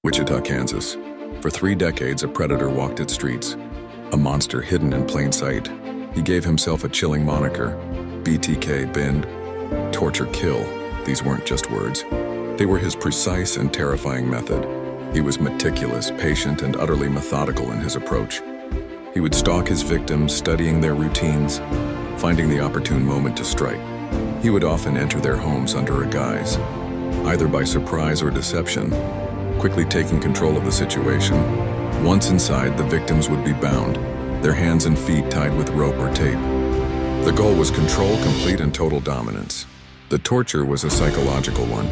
Wichita, Kansas. For 3 decades, a predator walked its streets, a monster hidden in plain sight. He gave himself a chilling moniker: BTK, bend, torture, kill. These weren't just words. They were his precise and terrifying method. He was meticulous, patient, and utterly methodical in his approach. He would stalk his victims, studying their routines, finding the opportune moment to strike. He would often enter their homes under a guise, either by surprise or deception, quickly taking control of the situation. Once inside, the victims would be bound, their hands and feet tied with rope or tape. The goal was control, complete and total dominance. The torture was a psychological one,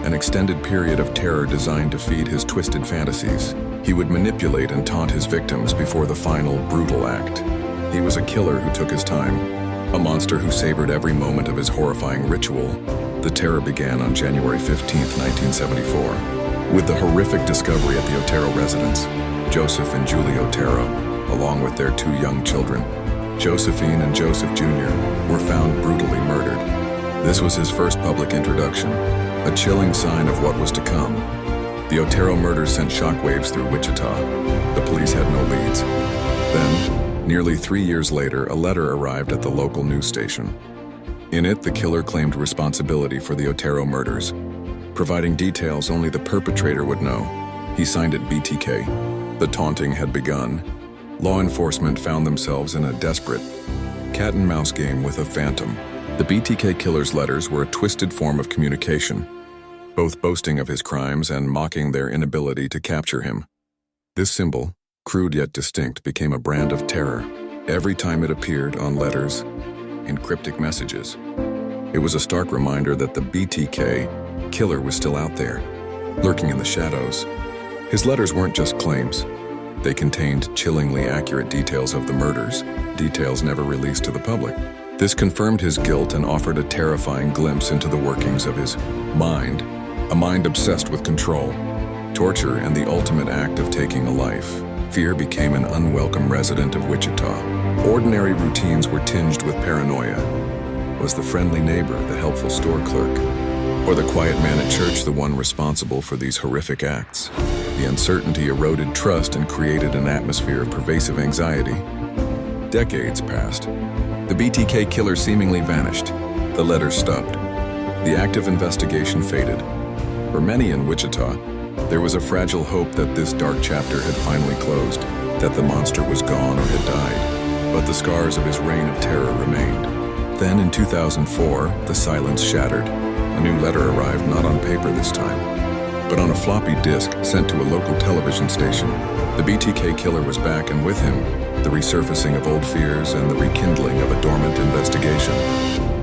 an extended period of terror designed to feed his twisted fantasies. He would manipulate and taunt his victims before the final, brutal act. He was a killer who took his time, a monster who savored every moment of his horrifying ritual. The terror began on January 15, 1974. With the horrific discovery at the Otero residence. Joseph and Julie Otero, along with their 2 young children, Josephine and Joseph Jr., were found brutally murdered. This was his first public introduction, a chilling sign of what was to come. The Otero murders sent shockwaves through Wichita. The police had no leads. Then, nearly 3 years later, a letter arrived at the local news station. In it, the killer claimed responsibility for the Otero murders, providing details only the perpetrator would know. He signed it BTK. The taunting had begun. Law enforcement found themselves in a desperate cat-and-mouse game with a phantom. The BTK killer's letters were a twisted form of communication, both boasting of his crimes and mocking their inability to capture him. This symbol, crude yet distinct, became a brand of terror every time it appeared on letters in cryptic messages. It was a stark reminder that the BTK killer was still out there, lurking in the shadows. His letters weren't just claims. They contained chillingly accurate details of the murders, details never released to the public. This confirmed his guilt and offered a terrifying glimpse into the workings of his mind, a mind obsessed with control, torture, and the ultimate act of taking a life. Fear became an unwelcome resident of Wichita. Ordinary routines were tinged with paranoia. Was the friendly neighbor the helpful store clerk? Or the quiet man at church the one responsible for these horrific acts? The uncertainty eroded trust and created an atmosphere of pervasive anxiety. Decades passed. The BTK killer seemingly vanished. The letters stopped. The active investigation faded. For many in Wichita, there was a fragile hope that this dark chapter had finally closed, that the monster was gone or had died. But the scars of his reign of terror remained. Then in 2004, the silence shattered. A new letter arrived, not on paper this time, but on a floppy disk sent to a local television station. The BTK killer was back, and with him, the resurfacing of old fears and the rekindling of a dormant investigation.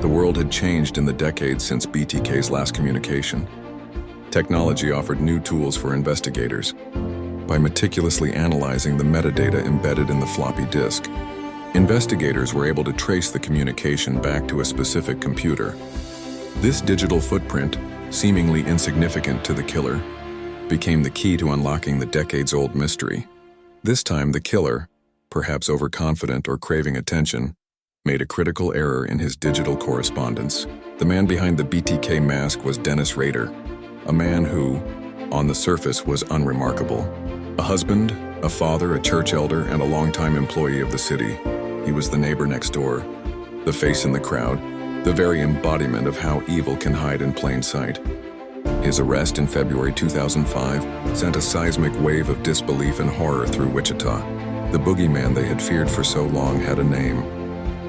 The world had changed in the decades since BTK's last communication. Technology offered new tools for investigators. By meticulously analyzing the metadata embedded in the floppy disk, investigators were able to trace the communication back to a specific computer. This digital footprint, seemingly insignificant to the killer, became the key to unlocking the decades-old mystery. This time, the killer, perhaps overconfident or craving attention, made a critical error in his digital correspondence. The man behind the BTK mask was Dennis Rader, a man who, on the surface, was unremarkable. A husband, a father, a church elder, and a longtime employee of the city. He was the neighbor next door, the face in the crowd, the very embodiment of how evil can hide in plain sight. His arrest in February 2005 sent a seismic wave of disbelief and horror through Wichita. The boogeyman they had feared for so long had a name,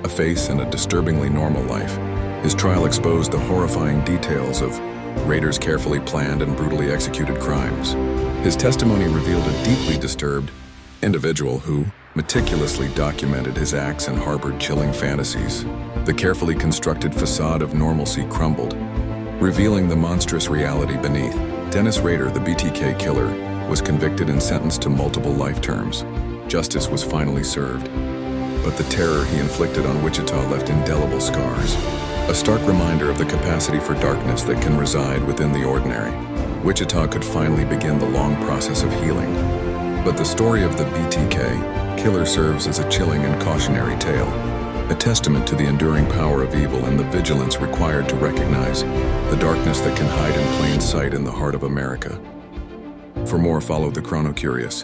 a face, and a disturbingly normal life. His trial exposed the horrifying details of Rader's carefully planned and brutally executed crimes. His testimony revealed a deeply disturbed individual who meticulously documented his acts and harbored chilling fantasies. The carefully constructed facade of normalcy crumbled, revealing the monstrous reality beneath. Dennis Rader, the BTK killer, was convicted and sentenced to multiple life terms. Justice was finally served, but the terror he inflicted on Wichita left indelible scars. A stark reminder of the capacity for darkness that can reside within the ordinary. Wichita could finally begin the long process of healing. But the story of the BTK killer serves as a chilling and cautionary tale, a testament to the enduring power of evil and the vigilance required to recognize the darkness that can hide in plain sight in the heart of America. For more, follow the Chrono Curious.